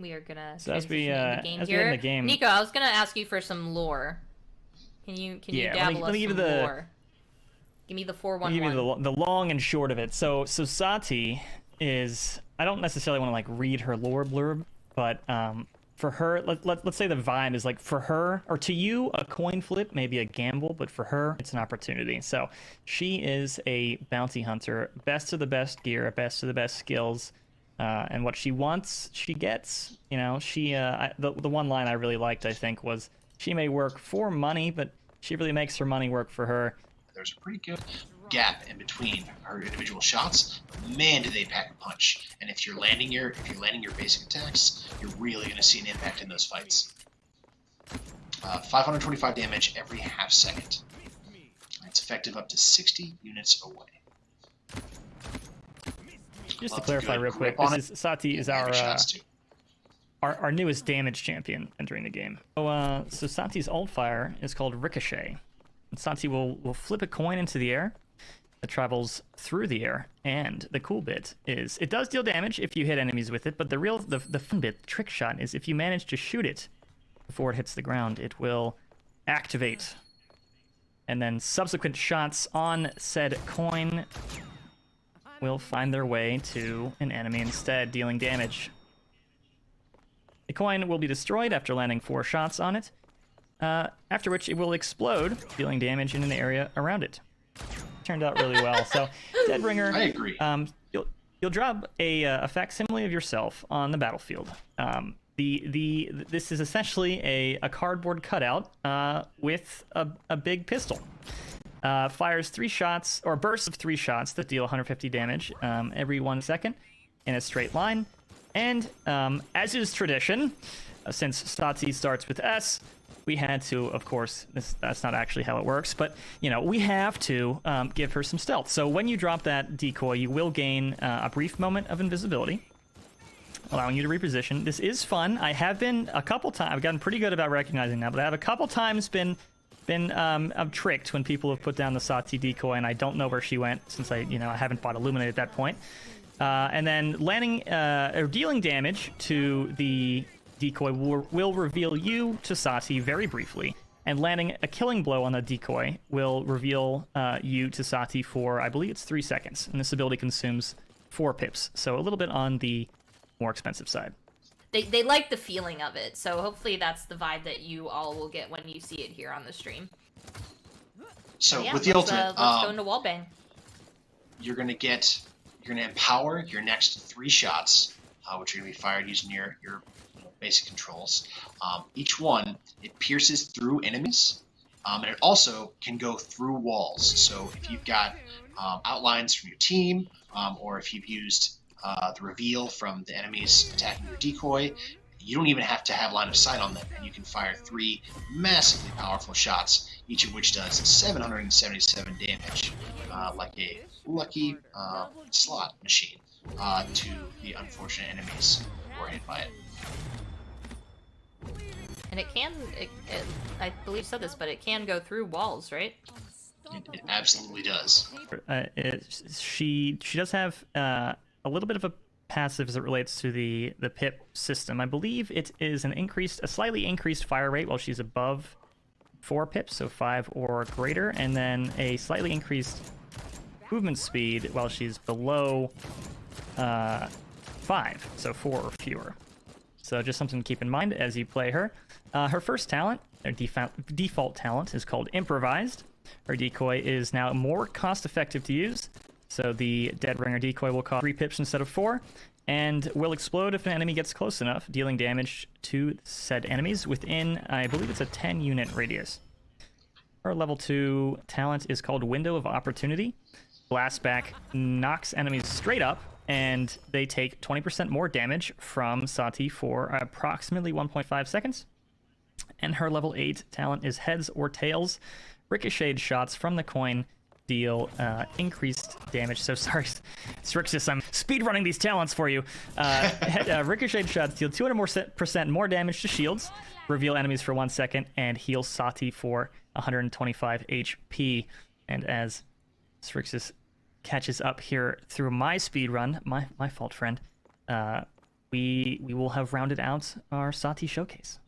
we are gonna So as we transition into game as we here. get in the game, Nico, I was gonna ask you for some lore. Can you dabble us some lore? Give me the 411. Give you the long and short of it. So Saati is, I don't necessarily want to like read her lore blurb, but for her, let's say the vibe is like, for her, or to you, a coin flip may be a gamble, but for her, it's an opportunity. So she is a bounty hunter, best of the best gear, best of the best skills, and what she wants, she gets. You know, the one line I really liked, I think, was, she may work for money, but she really makes her money work for her. There's a pretty good gap in between her individual shots. Man, do they pack a punch! And if you're landing your basic attacks, you're really going to see an impact in those fights. 525 damage every half second. It's effective up to 60 units away. Just to clarify real quick, Saati is our newest damage champion entering the game. So Saati's ult fire is called Ricochet. And Saati will flip a coin into the air that travels through the air. And the cool bit is, it does deal damage if you hit enemies with it, but the fun bit, the trick shot, is if you manage to shoot it before it hits the ground, it will activate. And then subsequent shots on said coin will find their way to an enemy instead, dealing damage. The coin will be destroyed after landing 4 shots on it, after which it will explode, dealing damage in an area around it. Turned out really well. So, Deadbringer, I agree. You'll drop a facsimile of yourself on the battlefield. This is essentially a cardboard cutout with a big pistol. Fires 3 shots, or bursts of 3 shots that deal 150 damage every 1 second in a straight line. And as is tradition, since Saati starts with S, we had to, of course, that's not actually how it works, but, you know, we have to give her some stealth. So when you drop that decoy, you will gain a brief moment of invisibility, allowing you to reposition. This is fun. I have been a couple times, I've gotten pretty good about recognizing that, but I have a couple times been tricked when people have put down the Saati decoy, and I don't know where she went, since I haven't bought Illuminate at that point. And then landing or dealing damage to the decoy will reveal you to Saati very briefly, and landing a killing blow on the decoy will reveal you to Saati for, I believe it's 3 seconds, and this ability consumes 4 pips, so a little bit on the more expensive side. They like the feeling of it, so hopefully that's the vibe that you all will get when you see it here on the stream. So yeah, with the ultimate, let's go into wallbang. You're gonna empower your next 3 shots, which are gonna be fired using your basic controls. Each one, it pierces through enemies, and it also can go through walls. So if you've got outlines from your team, or if you've used the reveal from the enemies attacking your decoy, you don't even have to have line of sight on them, and you can fire 3 massively powerful shots, each of which does 777 damage, like a lucky slot machine, to the unfortunate enemies who are hit by it. And I believe you said this, but it can go through walls, right? It absolutely does. She does have a little bit of a passive as it relates to the pip system. I believe it is a slightly increased fire rate while she's above 4 pips, so 5 or greater, and then a slightly increased movement speed while she's below 5, so 4 or fewer. So just something to keep in mind as you play her. Her first talent, or default talent, is called Improvised. Her decoy is now more cost-effective to use, so the Deadbringer decoy will cost 3 pips instead of 4, and will explode if an enemy gets close enough, dealing damage to said enemies within, I believe it's a 10-unit radius. Her level 2 talent is called Window of Opportunity. Blastback knocks enemies straight up, and they take 20% more damage from Saati for approximately 1.5 seconds. And her level 8 talent is Heads or Tails. Ricocheted shots from the coin deal increased damage. So sorry, Strixus, I'm speedrunning these talents for you. Ricocheted shots deal 200% more damage to shields, reveal enemies for 1 second, and heal Saati for 125 HP. And as Strixus catches up here through my speed run, my fault, friend, we will have rounded out our Saati showcase.